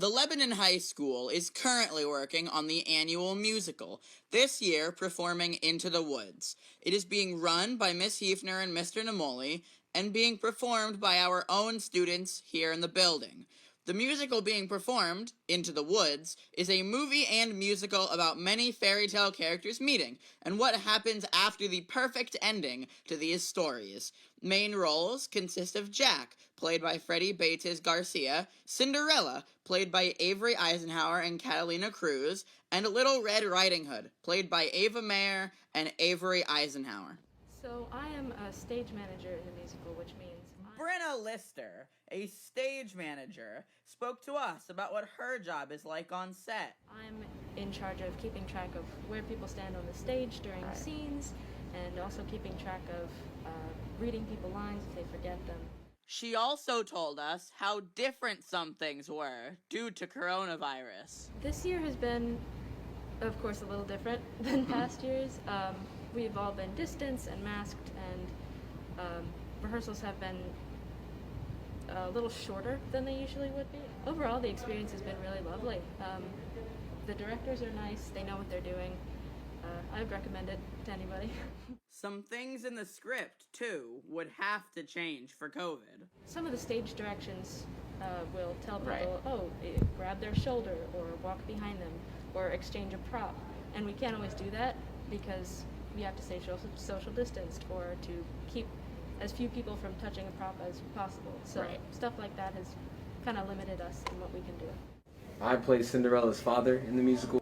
The Lebanon High School is currently working on the annual musical, this year performing Into the Woods. It is being run by Miss Hefner and Mr. Namoli, and being performed by our own students here in the building. The musical being performed, Into the Woods, is a movie and musical about many fairy tale characters meeting, and what happens after the perfect ending to these stories. Main roles consist of Jack, played by Freddie Bates Garcia, Cinderella, played by Avery Eisenhower and Catalina Cruz, and Little Red Riding Hood, played by Ava Mayer and Avery Eisenhower. So I am a stage manager in the musical, which means Brenna Lister, a stage manager, spoke to us about what her job is like on set. I'm in charge of keeping track of where people stand on the stage during scenes, and also keeping track of reading people lines if they forget them. She also told us how different some things were due to coronavirus. This year has been, of course, a little different than past years. We've all been distanced and masked, and rehearsals have been a little shorter than they usually would be. Overall, the experience has been really lovely. The directors are nice, they know what they're doing. I would recommend it to anybody. Some things in the script, too, would have to change for COVID. Some of the stage directions will tell people, grab their shoulder, or walk behind them, or exchange a prop. And we can't always do that because we have to stay social distanced, or to keep as few people from touching a prop as possible. So stuff like that has kind of limited us in what we can do. I played Cinderella's father in the musical.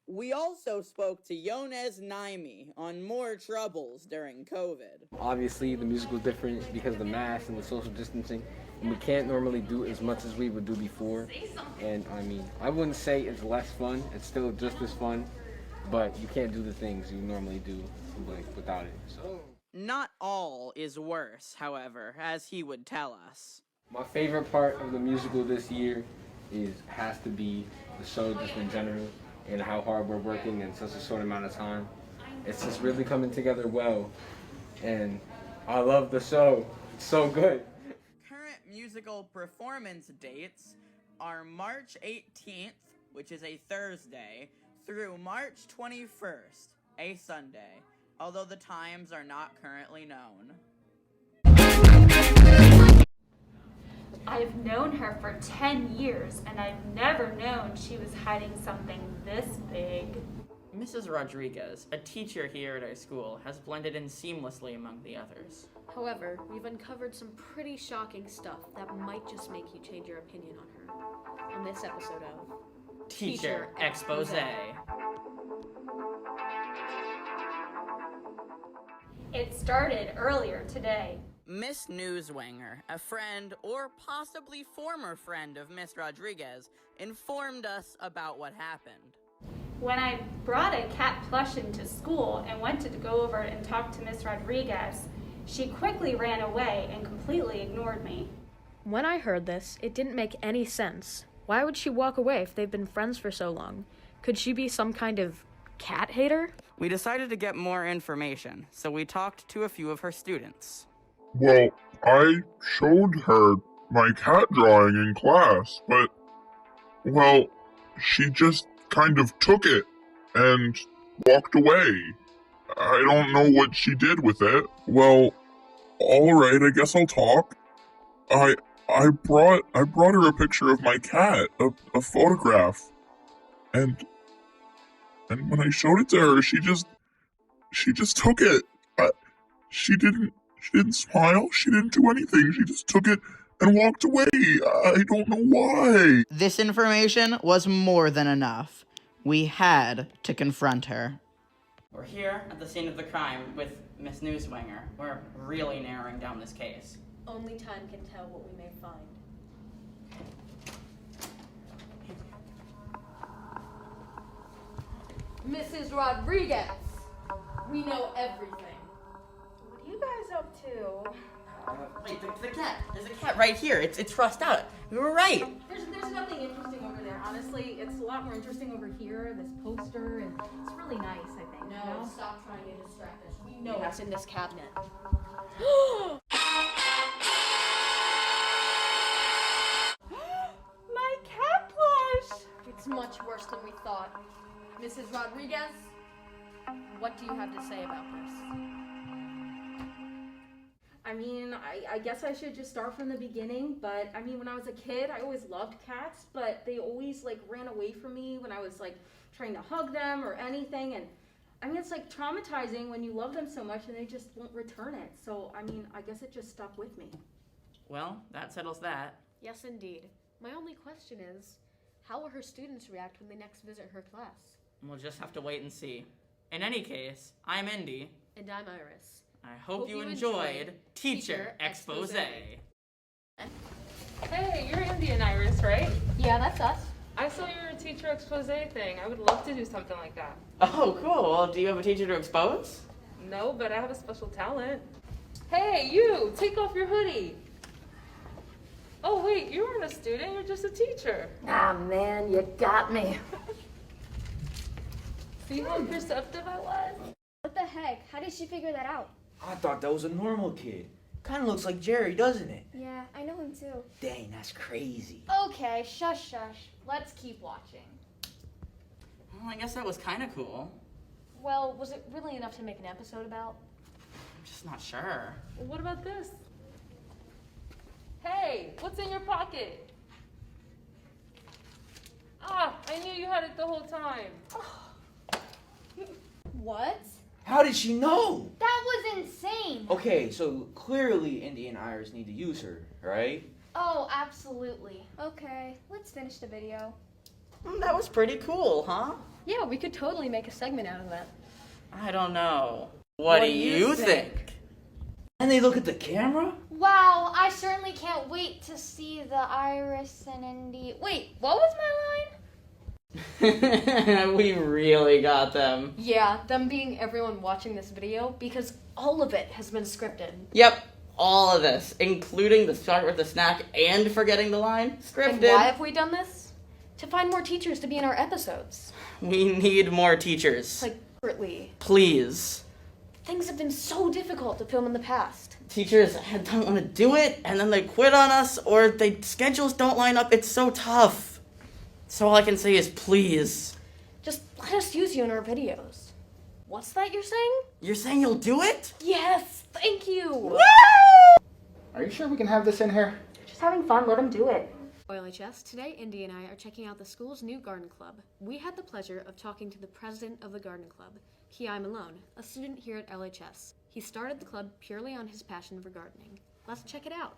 We also spoke to Yonez Naimi on more troubles during COVID. Obviously, the musical is different because of the mask and the social distancing, and we can't normally do as much as we would do before. And I mean, I wouldn't say it's less fun, it's still just as fun, but you can't do the things you normally do without it. So. Not all is worse, however, as he would tell us. My favorite part of the musical this year has to be the show just in general, and how hard we're working in such a short amount of time. It's just really coming together well, and I love the show. It's so good. Current musical performance dates are March 18th, which is a Thursday, through March 21st, a Sunday, although the times are not currently known. I've known her for 10 years, and I've never known she was hiding something this big. Mrs. Rodriguez, a teacher here at our school, has blended in seamlessly among the others. However, we've uncovered some pretty shocking stuff that might just make you change your opinion on her. On this episode of Teacher Expose. It started earlier today. Miss Newswanger, a friend or possibly former friend of Miss Rodriguez, informed us about what happened. When I brought a cat plush into school and went to go over and talk to Miss Rodriguez, she quickly ran away and completely ignored me. When I heard this, it didn't make any sense. Why would she walk away if they've been friends for so long? Could she be some kind of cat hater? We decided to get more information, so we talked to a few of her students. Well, I showed her my cat drawing in class, but, well, she just kind of took it and walked away. I don't know what she did with it. Well, alright, I guess I'll talk. I brought her a picture of my cat, a photograph, and when I showed it to her, she just took it. She didn't smile, she didn't do anything, she just took it and walked away. I don't know why. This information was more than enough. We had to confront her. We're here at the scene of the crime with Miss Newswanger. We're really narrowing down this case. Only time can tell what we may find. Mrs. Rodriguez, we know everything. What are you guys up to? Wait, the cat. There's a cat right here. It's crossed out. We were right. There's nothing interesting over there. Honestly, it's a lot more interesting over here, this poster, and it's really nice, I think. No, stop trying to distract us. We know what's in this cabinet. My cat plush! much worse than we thought. Mrs. Rodriguez, what do you have to say about this? I mean, I guess I should just start from the beginning, but I mean, when I was a kid, I always loved cats, but they always like ran away from me when I was like trying to hug them or anything, and I mean, it's like traumatizing when you love them so much and they just won't return it. So, I mean, I guess it just stuck with me. Well, that settles that. Yes, indeed. My only question is, how will her students react when they next visit her class? We'll just have to wait and see. In any case, I'm Indy. And I'm Iris. I hope you enjoyed Teacher Expose. Hey, you're Indian Iris, right? Yeah, that's us. I saw your teacher expose thing. I would love to do something like that. Oh, cool. Well, do you have a teacher to expose? No, but I have a special talent. Hey, you! Take off your hoodie! Oh, wait, you aren't a student, you're just a teacher. Ah, man, you got me. See how perceptive I was? What the heck? How did she figure that out? I thought that was a normal kid. Kinda looks like Jerry, doesn't it? Yeah, I know him too. Dang, that's crazy. Okay, shush shush. Let's keep watching. Well, I guess that was kind of cool. Well, was it really enough to make an episode about? I'm just not sure. Well, what about this? Hey, what's in your pocket? Ah, I knew you had it the whole time. What? How did she know? That was insane! Okay, so clearly Indy and Iris need to use her, right? Oh, absolutely. Okay, let's finish the video. That was pretty cool, huh? Yeah, we could totally make a segment out of that. I don't know. What do you think? And they look at the camera? Wow, I certainly can't wait to see the Iris and Indy. Wait, what was my line? We really got them. Yeah, them being everyone watching this video, because all of it has been scripted. Yep, all of this, including the start with the snack and forgetting the line, scripted. And why have we done this? To find more teachers to be in our episodes. We need more teachers. Like, secretly. Please. Things have been so difficult to film in the past. Teachers don't want to do it, and then they quit on us, or their schedules don't line up. It's so tough. So all I can say is please. Just let us use you in our videos. What's that you're saying? You're saying you'll do it? Yes, thank you. Woo! Are you sure we can have this in here? Just having fun, let them do it. WLHS, today Indy and I are checking out the school's new garden club. We had the pleasure of talking to the president of the garden club, Ki Malone, a student here at LHS. He started the club purely on his passion for gardening. Let's check it out.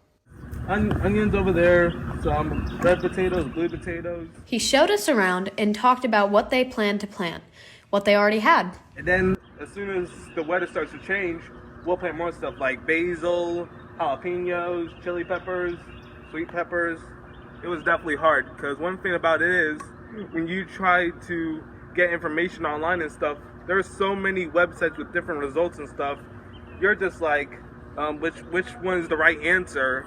Onions over there, some red potatoes, blue potatoes. He showed us around and talked about what they planned to plant, what they already had. And then as soon as the weather starts to change, we'll plant more stuff like basil, jalapenos, chili peppers, sweet peppers. It was definitely hard because one thing about it is when you try to get information online and stuff, there's so many websites with different results and stuff. You're just like, which one is the right answer?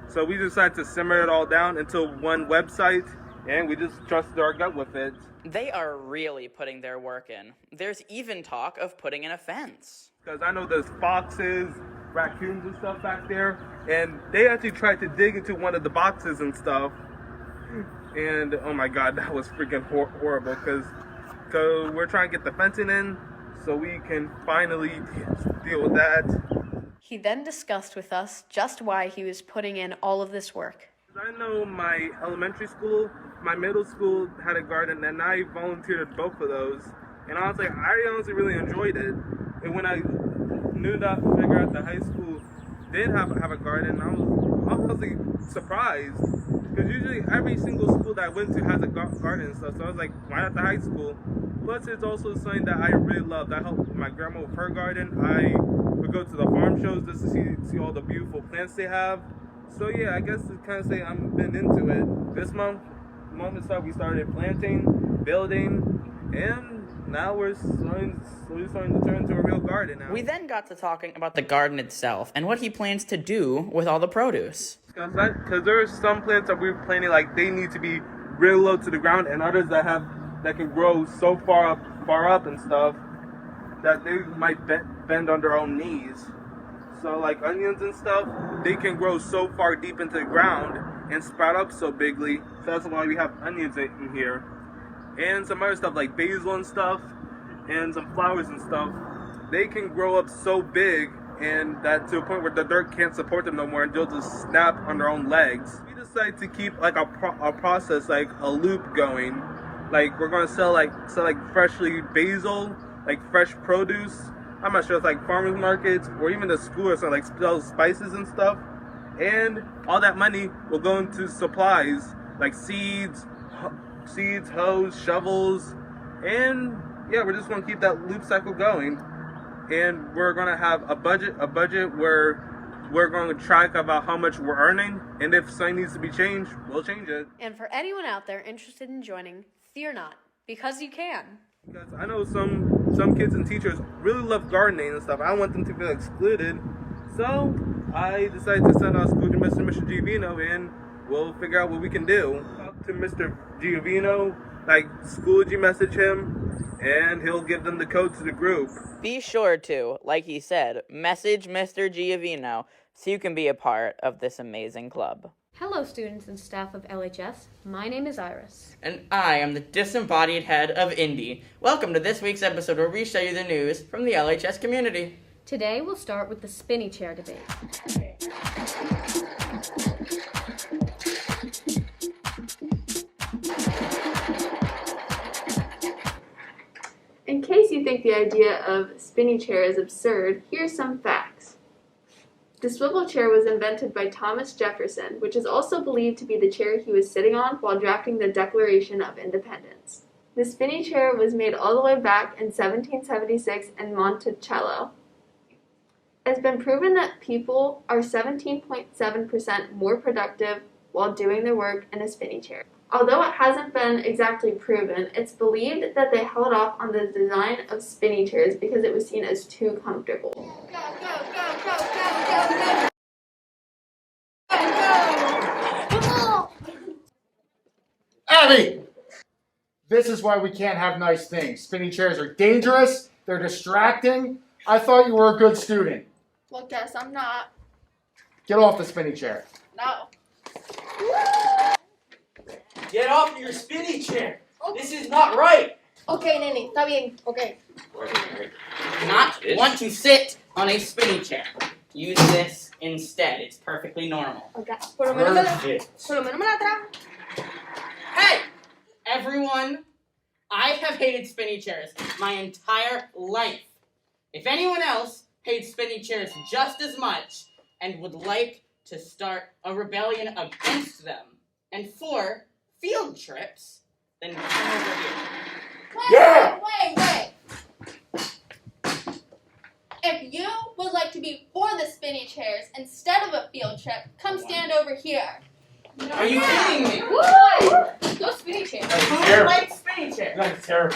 So we decided to simmer it all down into one website, and we just trusted our gut with it. They are really putting their work in. There's even talk of putting in a fence. Because I know there's foxes, raccoons and stuff back there, and they actually tried to dig into one of the boxes and stuff. And oh my god, that was freaking horrible because we're trying to get the fencing in so we can finally deal with that. He then discussed with us just why he was putting in all of this work. I know my elementary school, my middle school had a garden, and I volunteered at both of those. And honestly, I honestly really enjoyed it. And when I knew that figure out the high school did have a garden, I was honestly surprised. Because usually every single school that I went to has a garden and stuff. So I was like, why not the high school? Plus, it's also something that I really loved. I helped my grandma with her garden. I would go to the farm shows just to see all the beautiful plants they have. So yeah, I guess to kind of say I've been into it. This month we started planting, building, and now we're slowly starting to turn into a real garden now. We then got to talking about the garden itself and what he plans to do with all the produce. Because there are some plants that we're planting, like they need to be real low to the ground, and others that can grow so far up and stuff that they might bend on their own knees. So like onions and stuff, they can grow so far deep into the ground and sprout up so bigly. So that's why we have onions in here. and some other stuff like basil and stuff, and some flowers and stuff, they can grow up so big and that to a point where the dirt can't support them no more and they'll just snap on their own legs. We decided to keep like a process, like a loop going. Like we're gonna sell like freshly basil, like fresh produce. I'm not sure if it's like farmers markets or even the school or something, like sell spices and stuff. And all that money will go into supplies like seeds, hoes, shovels, and yeah, we're just gonna keep that loop cycle going. And we're gonna have a budget where we're going to track about how much we're earning, and if something needs to be changed, we'll change it. And for anyone out there interested in joining, fear not, because you can. Because I know some kids and teachers really love gardening and stuff. I don't want them to feel excluded, so I decided to send out school to Mr. Giovino, and we'll figure out what we can do. Talk to Mr. Giovino, like Schoology message him, and he'll give them the code to the group. Be sure to, like he said, message Mr. Giovino so you can be a part of this amazing club. Hello, students and staff of LHS. My name is Iris. And I am the disembodied head of Indy. Welcome to this week's episode where we show you the news from the LHS community. Today, we'll start with the spinny chair debate. In case you think the idea of spinny chair is absurd, here's some facts. The swivel chair was invented by Thomas Jefferson, which is also believed to be the chair he was sitting on while drafting the Declaration of Independence. The spinny chair was made all the way back in 1776 in Monticello. It's been proven that people are 17.7% more productive while doing their work in a spinny chair. Although it hasn't been exactly proven, it's believed that they held off on the design of spinny chairs because it was seen as too comfortable. Abby! This is why we can't have nice things. Spinning chairs are dangerous, they're distracting. I thought you were a good student. Well, guess I'm not. Get off the spinning chair. No. Get off your spinny chair. This is not right. Okay, nene, está bien. Okay. Not want to sit on a spinny chair. Use this instead. It's perfectly normal. Okay. Por lo menos me la trajo. Hey! Everyone, I have hated spinny chairs my entire life. If anyone else hates spinny chairs just as much and would like to start a rebellion against them and for field trips, then come over here. Wait. If you would like to be for the spinny chairs instead of a field trip, come stand over here. Are you kidding me? No spinny chairs. Who likes spinny chairs? That's terrible.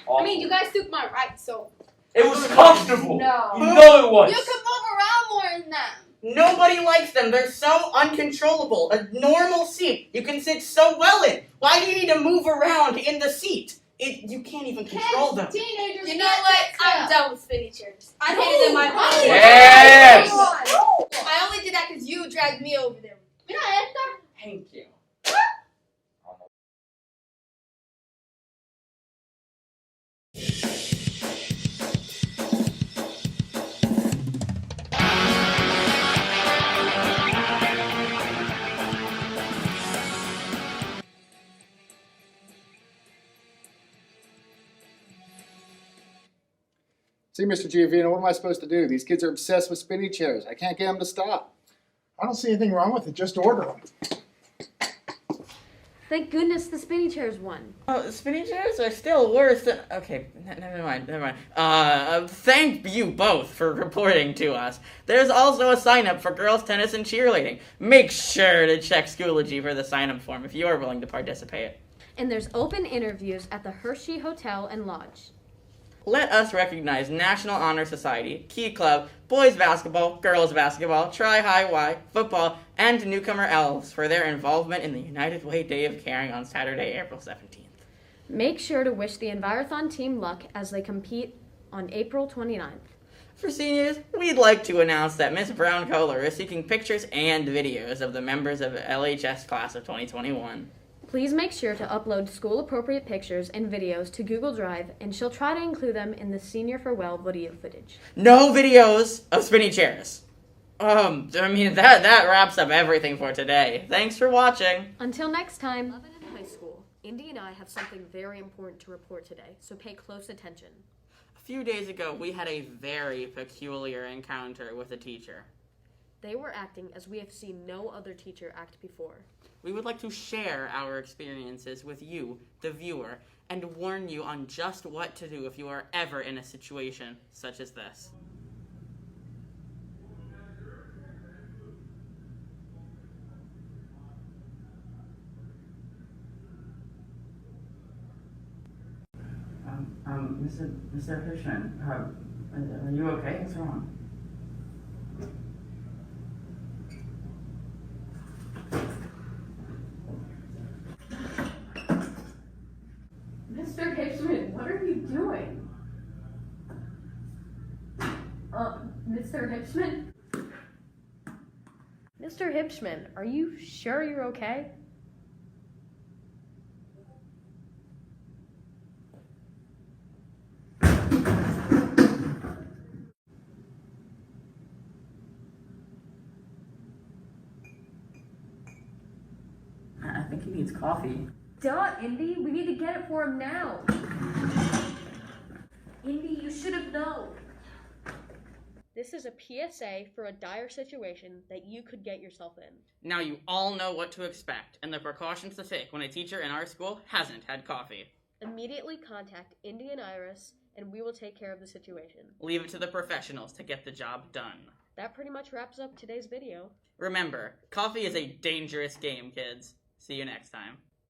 I mean, you guys took my rights, so. It was comfortable. No. You know it was. You can move around more in them. Nobody likes them. They're so uncontrollable. A normal seat you can sit so well in. Why do you need to move around in the seat? You can't even control them. Teenagers. You know what? I'm done with spinny chairs. I hated them my whole life. Yes. I only did that because you dragged me over there. Mira esta. Thank you. See, Mr. Giovino, what am I supposed to do? These kids are obsessed with spinny chairs. I can't get them to stop. I don't see anything wrong with it. Just order them. Thank goodness the spinny chairs won. Oh, spinny chairs are still worse than... Okay, never mind. Thank you both for reporting to us. There's also a sign-up for girls' tennis and cheerleading. Make sure to check Schoology for the sign-up form if you are willing to participate. And there's open interviews at the Hershey Hotel and Lodge. Let us recognize National Honor Society, Key Club, boys basketball, girls basketball, Tri-High-Y, football, and newcomer elves for their involvement in the United Way Day of Caring on Saturday, April 17th. Make sure to wish the Envirothon team luck as they compete on April 29th. For seniors, we'd like to announce that Miss Brown-Kohler is seeking pictures and videos of the members of LHS class of 2021. Please make sure to upload school-appropriate pictures and videos to Google Drive, and she'll try to include them in the Senior Farewell video footage. No videos of spinny chairs. That wraps up everything for today. Thanks for watching. Until next time. 11 in high school. Indy and I have something very important to report today, so pay close attention. A few days ago, we had a very peculiar encounter with a teacher. They were acting as we have seen no other teacher act before. We would like to share our experiences with you, the viewer, and warn you on just what to do if you are ever in a situation such as this. Mr. Fishman, are you okay? What's wrong? Mr. Hitchman, what are you doing? Mr. Hitchman? Mr. Hipschman, are you sure you're okay? I think he needs coffee. Duh, Indy, we need to get it for him now. Indy, you should have known. This is a PSA for a dire situation that you could get yourself in. Now you all know what to expect and the precautions to take when a teacher in our school hasn't had coffee. Immediately contact Indy and Iris, and we will take care of the situation. Leave it to the professionals to get the job done. That pretty much wraps up today's video. Remember, coffee is a dangerous game, kids. See you next time.